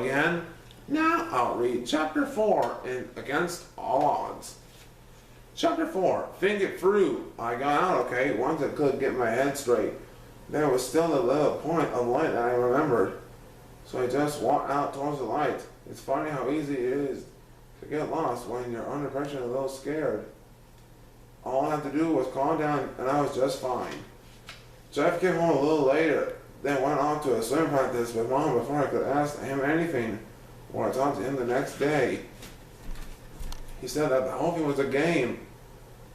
again? Now I'll read Chapter 4 in Against All Odds. Chapter 4, Think It Through. I got out okay once I could get my head straight. There was still a little point of light that I remembered. So I just walked out towards the light. It's funny how easy it is to get lost when you're under pressure and a little scared. All I had to do was calm down and I was just fine. Jeff came home a little later, then went off to a swim practice with Mom before I could ask him anything, or I talked to him the next day. He said that the whole thing was a game.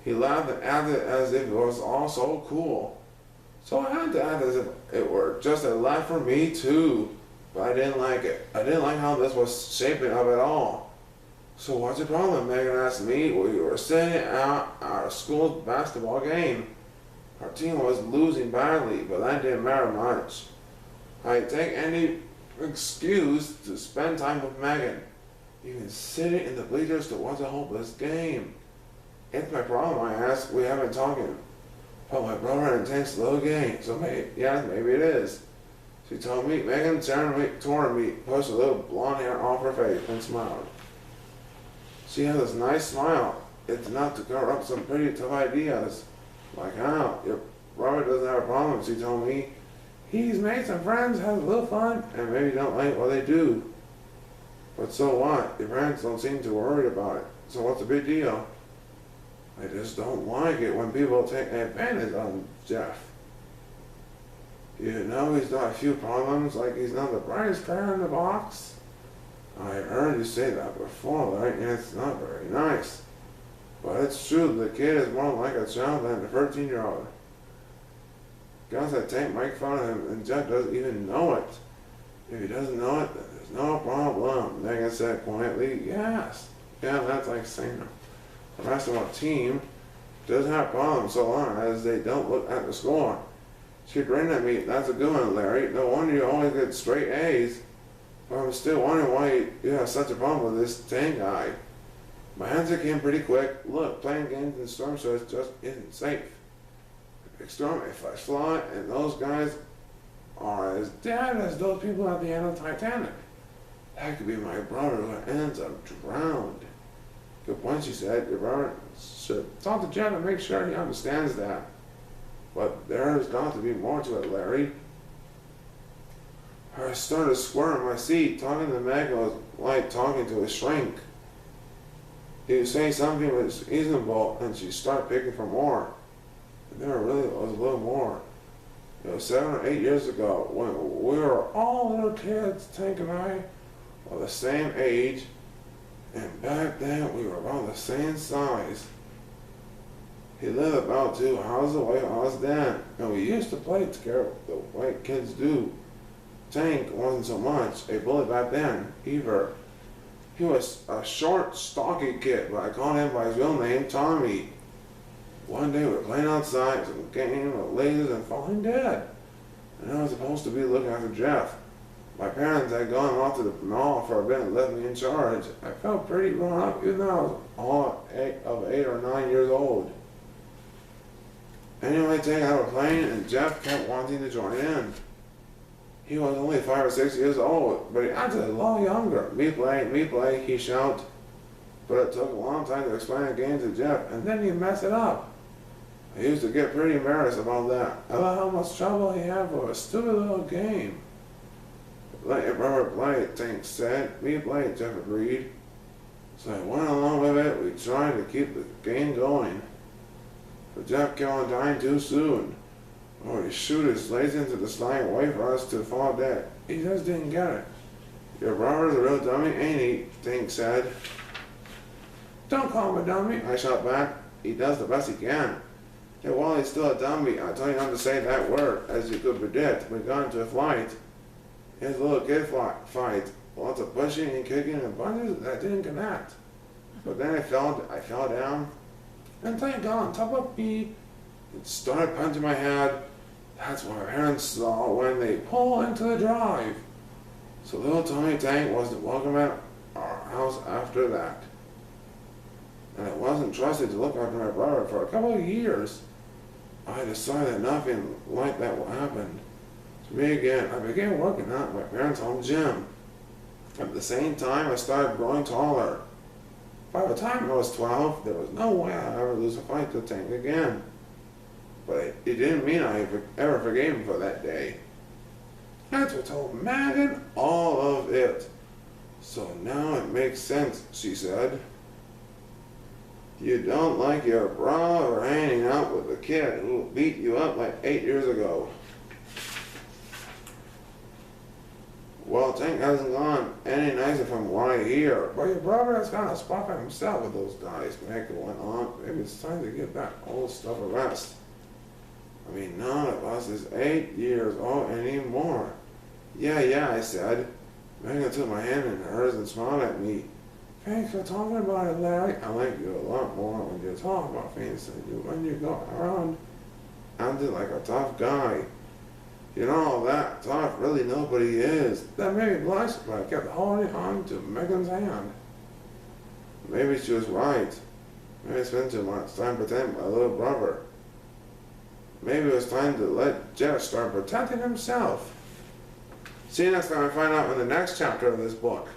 He laughed and acted as if it was all so cool. So I had to act as if it were just a laugh for me too, but I didn't like it. I didn't like how this was shaping up at all. So what's your problem? Megan asked me. We were sitting at our school's basketball game. Our team was losing badly, but that didn't matter much. I'd take any excuse to spend time with Megan. Even sitting in the bleachers to watch a hopeless game. It's my problem, I asked. We haven't talking. But my brother and Tank's little game, so maybe it is. She told me. Megan turned toward me, pushed a little blonde hair off her face, and smiled. She has this nice smile. It's enough to cover up some pretty tough ideas. Like how? Your brother doesn't have a problem, she told me. He's made some friends, has a little fun, and maybe don't like what they do. But so what? Your parents don't seem too worried about it. So what's the big deal? I just don't like it when people take advantage of Jeff. You know he's got a few problems, like he's not the brightest guy in the box. I heard you say that before, right? And it's not very nice. But it's true, the kid is more like a child than a 13-year-old. Guys that Tank make fun of him, and Jeff doesn't even know it. If he doesn't know it, then there's no problem. Megan said quietly, yes. Yeah, that's like saying the rest of our team doesn't have problems so long as they don't look at the score. She grinned at me. That's a good one, Larry. No wonder you always get straight A's. But I'm still wondering why you have such a problem with this Tank guy. My answer came pretty quick. Look, playing games in storm shows just isn't safe. A big storm, a flash flood, and those guys are as dead as those people at the end of the Titanic. That could be my brother who ends up drowned. Good point, she said. Your brother should talk to Jeff and make sure he understands that. But there's got to be more to it, Larry. I started to squirm in my seat. Talking to Meg was like talking to a shrink. He was saying something was reasonable, and she started picking for more. And there really was a little more. It was 7 or 8 years ago when we were all little kids. Tank and I were the same age, and back then we were about the same size. He lived about 2 houses away from us then, and we used to play together the way kids do. Tank wasn't so much a bully back then, either. He was a short, stocky kid, but I called him by his real name, Tommy. One day we were playing outside, some game with lasers and falling dead. And I was supposed to be looking after Jeff. My parents had gone off to the mall for a bit and left me in charge. I felt pretty grown up, even though I was all of 8 or 9 years old. Anyway, Tank and I were playing, and Jeff kept wanting to join in. He was only 5 or 6 years old, but he acted a lot younger. Me play, he shouted. But it took a long time to explain the game to Jeff, and then he messed it up. I used to get pretty embarrassed about that, about how much trouble he had for a stupid little game. Let your brother play, Tank said. Me play, Jeff agreed. So I went along with it. We tried to keep the game going. But Jeff kept on dying too soon. Or he shoot his legs into the slide and wait for us to fall dead. He just didn't get it. Your brother's a real dummy, ain't he? Tank said. Don't call him a dummy, I shot back. He does the best he can. Yeah, well, he's still a dummy. I told you not to say that word, as you could predict. We got into a fight. It was a little kid fight. Lots of pushing and kicking and punches that didn't connect. But then I fell down. And Tank got on top of me and started punching my head. That's what my parents saw when they pulled into the drive. So little Tommy Tank wasn't welcome at our house after that. And I wasn't trusted to look after my brother for a couple of years. I decided that nothing like that will happen to me again. I began working out at my parents' home gym. At the same time, I started growing taller. By the time I was 12, there was no way I'd ever lose a fight to Tank again. But it didn't mean I ever forgave him for that day. That's what told Megan all of it. So now it makes sense, she said. You don't like your brother hanging out with the kid who beat you up like 8 years ago. Well, Tank hasn't gone any nicer from what I hear. But your brother has got a spot for himself with those guys, Megan went on. Maybe it's time to give that old stuff a rest. I mean, none of us is 8 years old anymore. Yeah, I said. Megan took my hand in hers and smiled at me. Thanks for talking about it, Larry. I like you a lot more when you talk about things than you when you go around acting like a tough guy. You know, that tough really nobody is. That made me blush, but I kept holding on to Megan's hand. Maybe she was right. Maybe I spent too much time protecting my little brother. Maybe it was time to let Jeff start protecting himself. See you next time I find out in the next chapter of this book.